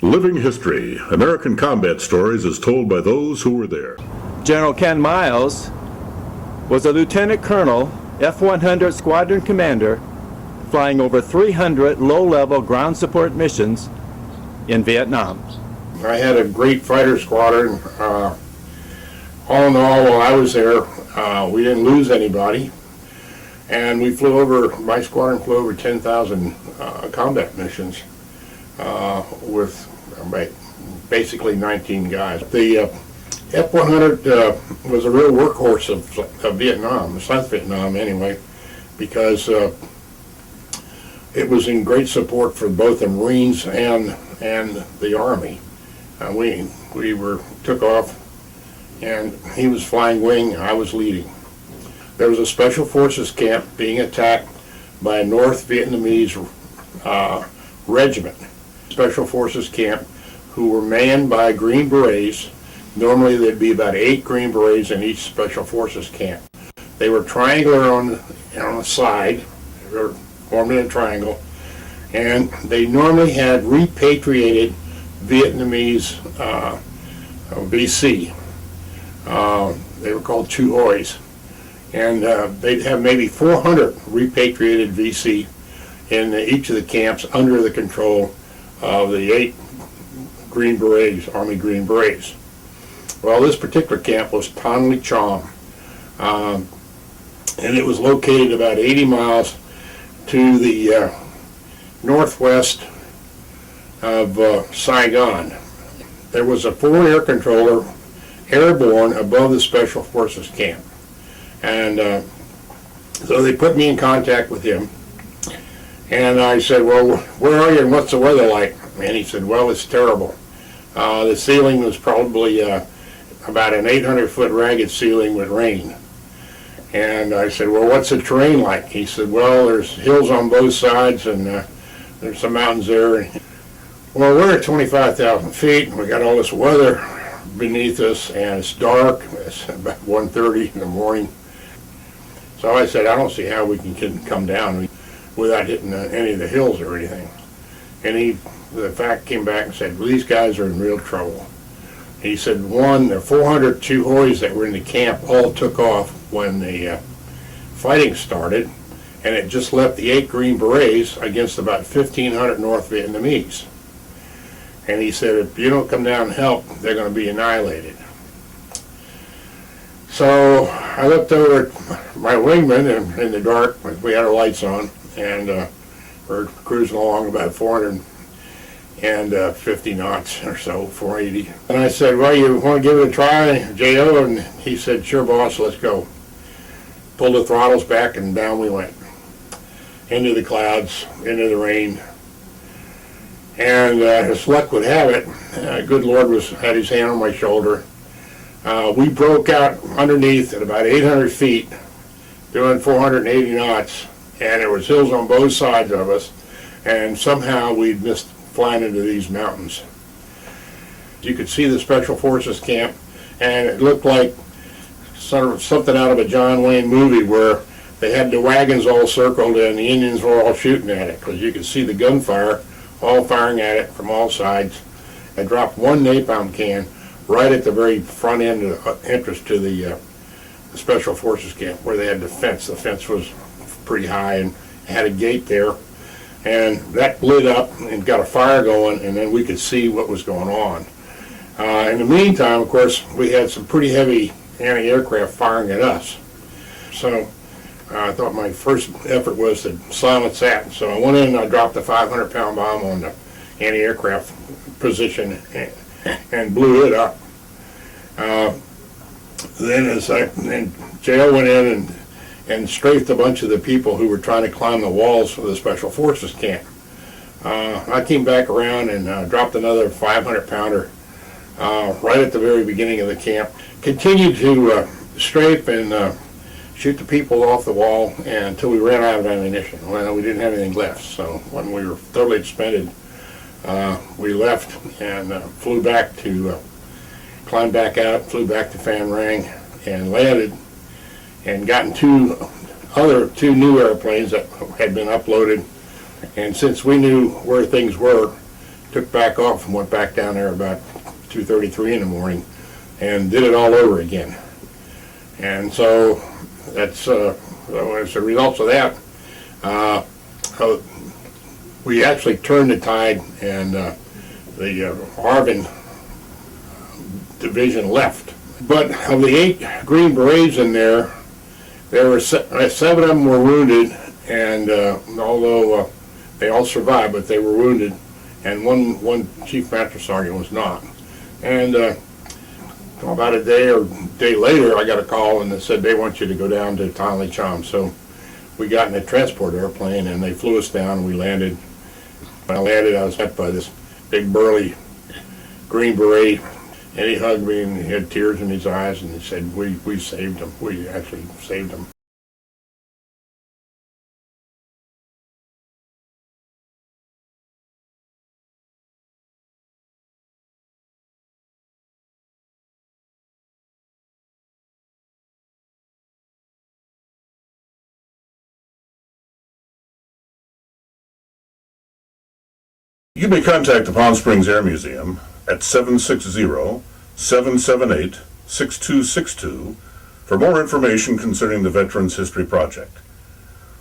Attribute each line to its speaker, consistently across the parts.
Speaker 1: Living History, American Combat Stories as told by those who were there.
Speaker 2: General Ken Miles was a lieutenant colonel, F-100 squadron commander, flying over 300 low-level ground support missions in Vietnam.
Speaker 3: I had a great fighter squadron. All in all, while I was there, we didn't lose anybody. And we flew over, my squadron flew over 10,000 combat missions with basically 19 guys. The F-100 was a real workhorse of Vietnam, South Vietnam anyway, because it was in great support for both the Marines and the Army. We took off, and he was flying wing, I was leading. There was a Special Forces camp being attacked by a North Vietnamese regiment. Special Forces camp who were manned by Green Berets. Normally there'd be about 8 Green Berets in each Special Forces camp. They were triangular on the side. They were formed in a triangle. And they normally had repatriated Vietnamese VC. They were called Chu Ois. And they'd have maybe 400 repatriated VC in each of the camps under the control of the 8 Green Berets, Army Green Berets. Well, this particular camp was Tan Le Chom, and it was located about 80 miles to the northwest of Saigon. There was a forward air controller airborne above the Special Forces camp. And so they put me in contact with him. And I said, well, where are you and what's the weather like? And he said, well, it's terrible. The ceiling was probably about an 800-foot ragged ceiling with rain. And I said, well, what's the terrain like? He said, well, there's hills on both sides and there's some mountains there. Well, we're at 25,000 feet and we got all this weather beneath us and it's dark. It's about 1:30 in the morning. So I said, I don't see how we can come down without hitting any of the hills or anything. And the fact came back and said, well, these guys are in real trouble. He said, the 400 Chu Ois that were in the camp all took off when the fighting started, and it just left the 8 Green Berets against about 1,500 North Vietnamese. And he said, if you don't come down and help, they're going to be annihilated. So I looked over at my wingman in the dark, we had our lights on, and we're cruising along about 450 knots or so, 480. And I said, well, you want to give it a try, J.O.? And he said, sure, boss, let's go. Pulled the throttles back, and down we went. Into the clouds, into the rain. And as luck would have it, good Lord had his hand on my shoulder. We broke out underneath at about 800 feet, doing 480 knots, and there was hills on both sides of us, and somehow we'd missed flying into these mountains. You could see the Special Forces camp, and it looked like sort of something out of a John Wayne movie where they had the wagons all circled and the Indians were all shooting at it, because you could see the gunfire all firing at it from all sides. I dropped one napalm can right at the very front end of the entrance to the Special Forces camp where they had the fence. The fence was pretty high and had a gate there, and that lit up and got a fire going, and then we could see what was going on. In the meantime, of course, we had some pretty heavy anti-aircraft firing at us. So I thought my first effort was to silence that. So I went in and I dropped a 500-pound bomb on the anti-aircraft position and blew it up. Then J.O. went in and strafed a bunch of the people who were trying to climb the walls of the Special Forces camp. I came back around and dropped another 500-pounder right at the very beginning of the camp. Continued to strafe and shoot the people off the wall until we ran out of ammunition. Well, we didn't have anything left, so when we were totally expended, we left and flew back to, climbed back out, flew back to Phan Rang, and landed, and gotten two new airplanes that had been uploaded. And since we knew where things were, took back off and went back down there about 2:33 in the morning and did it all over again. And so that's as a result of that, we actually turned the tide, and the Arvin division left. But of the 8 Green Berets in there were 7 of them were wounded, and although they all survived, but they were wounded, and one Chief Master Sergeant was not. And about a day later, I got a call, and they said they want you to go down to Tonley Cham. So we got in a transport airplane, and they flew us down, and we landed. When I landed, I was met by this big burly Green Beret, and he hugged me, and he had tears in his eyes, and he said, we saved him. We actually saved him.
Speaker 1: You may contact the Palm Springs Air Museum at 760-778-6262 for more information concerning the Veterans History Project.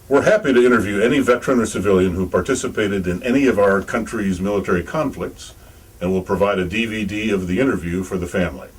Speaker 1: We're happy to interview any veteran or civilian who participated in any of our country's military conflicts, and will provide a DVD of the interview for the family.